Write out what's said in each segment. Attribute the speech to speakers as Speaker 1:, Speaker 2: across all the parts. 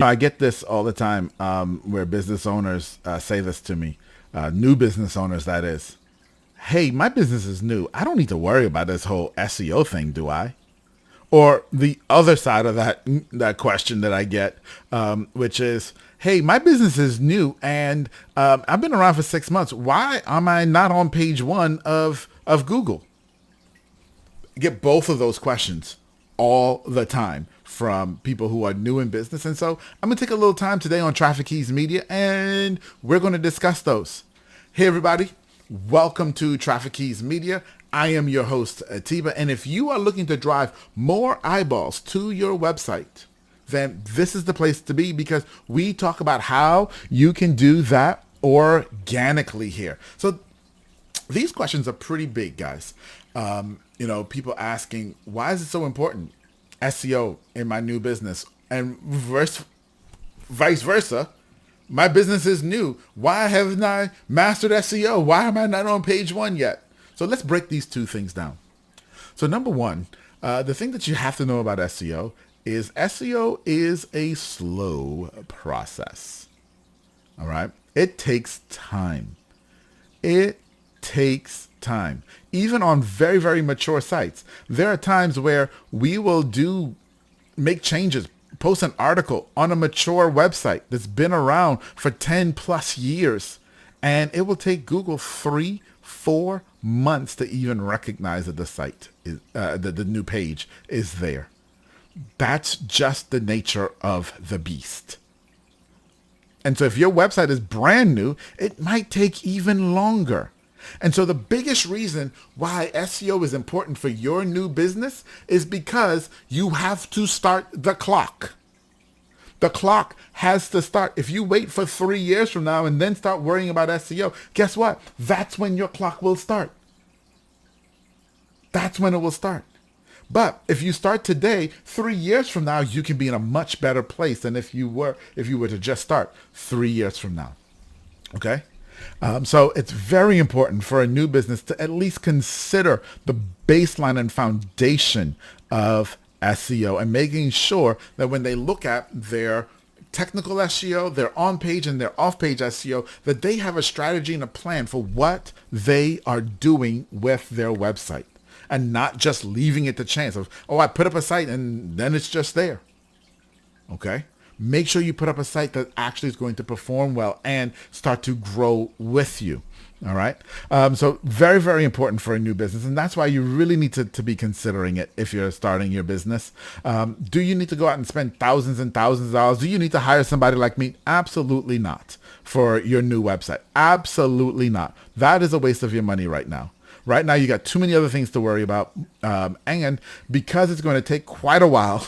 Speaker 1: I get this all the time where business owners say this to me, new business owners, that is. Hey, my business is new. I don't need to worry about this whole SEO thing, do I? Or the other side of that question that I get, which is, hey, my business is new and I've been around for 6 months. Why am I not on page one of Google? Get both of those questions all the time from people who are new in business. And so I'm going to take a little time today on Traffic Keys Media, and we're going to discuss those. Hey, everybody. Welcome to Traffic Keys Media. I am your host, Atiba. And if you are looking to drive more eyeballs to your website, then this is the place to be, because we talk about how you can do that organically here. So these questions are pretty big, guys. People asking, why is it so important, SEO, in my new business? And vice versa, my business is new. Why haven't I mastered SEO? Why am I not on page one yet? So let's break these two things down. So number one, the thing that you have to know about SEO is a slow process. All right. It takes time. It takes time. Even on very, very mature sites, there are times where we will make changes, post an article on a mature website that's been around for 10 plus years, and it will take Google 3-4 months to even recognize that the site is, the new page is there. That's just the nature of the beast. And so if your website is brand new, it might take even longer. And so the biggest reason why SEO is important for your new business is because you have to start the clock. The clock has to start. If you wait for 3 years from now and then start worrying about SEO, guess what? That's when your clock will start. That's when it will start. But if you start today, 3 years from now, you can be in a much better place than if you were to just start 3 years from now. Okay? So it's very important for a new business to at least consider the baseline and foundation of SEO, and making sure that when they look at their technical SEO, their on-page and their off-page SEO, that they have a strategy and a plan for what they are doing with their website, and not just leaving it to chance of, I put up a site and then it's just there. Okay? Make sure you put up a site that actually is going to perform well and start to grow with you. All right. So very, very important for a new business. And that's why you really need to be considering it if you're starting your business. Do you need to go out and spend thousands and thousands of dollars? Do you need to hire somebody like me? Absolutely not. For your new website. Absolutely not. That is a waste of your money right now. Right now, you got too many other things to worry about. And because it's going to take quite a while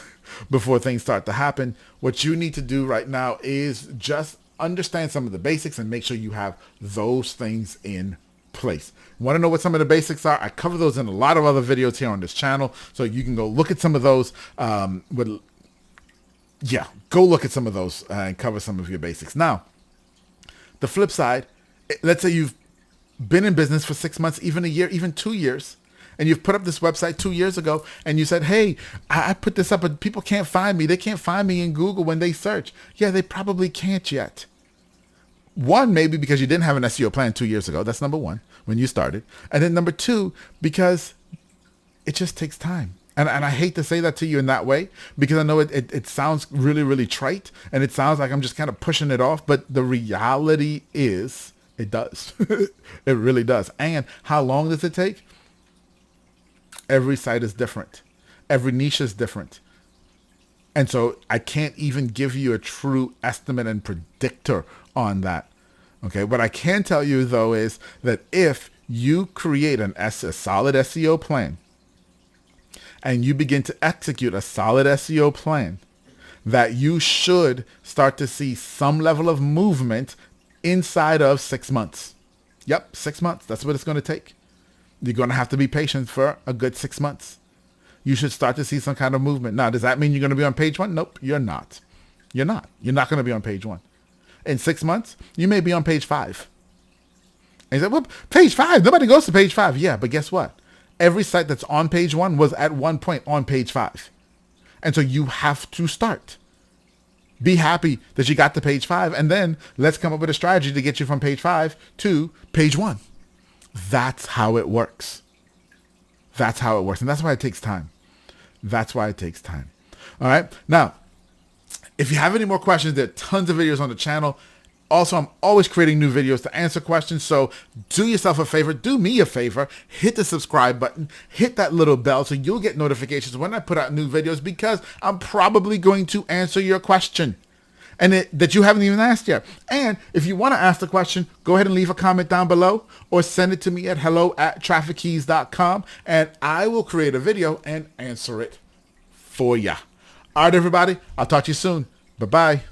Speaker 1: before things start to happen, what you need to do right now is just understand some of the basics and make sure you have those things in place. Want to know what some of the basics are? I cover those in a lot of other videos here on this channel, so you can go look at some of those. Go look at some of those and cover some of your basics. Now, the flip side, let's say you've been in business for 6 months, even a year, even 2 years, and you've put up this website 2 years ago, and you said, hey, I put this up, but people can't find me. They can't find me in Google when they search. Yeah, they probably can't yet. One, maybe because you didn't have an SEO plan 2 years ago. That's number one, when you started. And then number two, because it just takes time. And I hate to say that to you in that way, because I know it sounds really, really trite, and it sounds like I'm just kind of pushing it off. But the reality is it does. It really does. And how long does it take? Every site is different. Every niche is different. And so I can't even give you a true estimate and predictor on that. Okay. What I can tell you, though, is that if you create a solid SEO plan and you begin to execute a solid SEO plan, that you should start to see some level of movement inside of 6 months. Yep, 6 months. That's what it's going to take. You're going to have to be patient for a good 6 months. You should start to see some kind of movement. Now, does that mean you're going to be on page one? Nope, you're not. You're not. You're not going to be on page one. In 6 months, you may be on page 5. And you say, well, page 5, nobody goes to page 5. Yeah, but guess what? Every site that's on page 1 was at one point on page 5. And so you have to start. Be happy that you got to page 5, and then let's come up with a strategy to get you from page 5 to page 1. That's how it works. That's how it works. And that's why it takes time. That's why it takes time. All right. Now, if you have any more questions, there are tons of videos on the channel. Also, I'm always creating new videos to answer questions. So do yourself a favor. Do me a favor. Hit the subscribe button. Hit that little bell so you'll get notifications when I put out new videos, because I'm probably going to answer your question and that you haven't even asked yet. And if you want to ask the question, go ahead and leave a comment down below or send it to me at hello@traffickeys.com, and I will create a video and answer it for ya. All right, everybody. I'll talk to you soon. Bye-bye.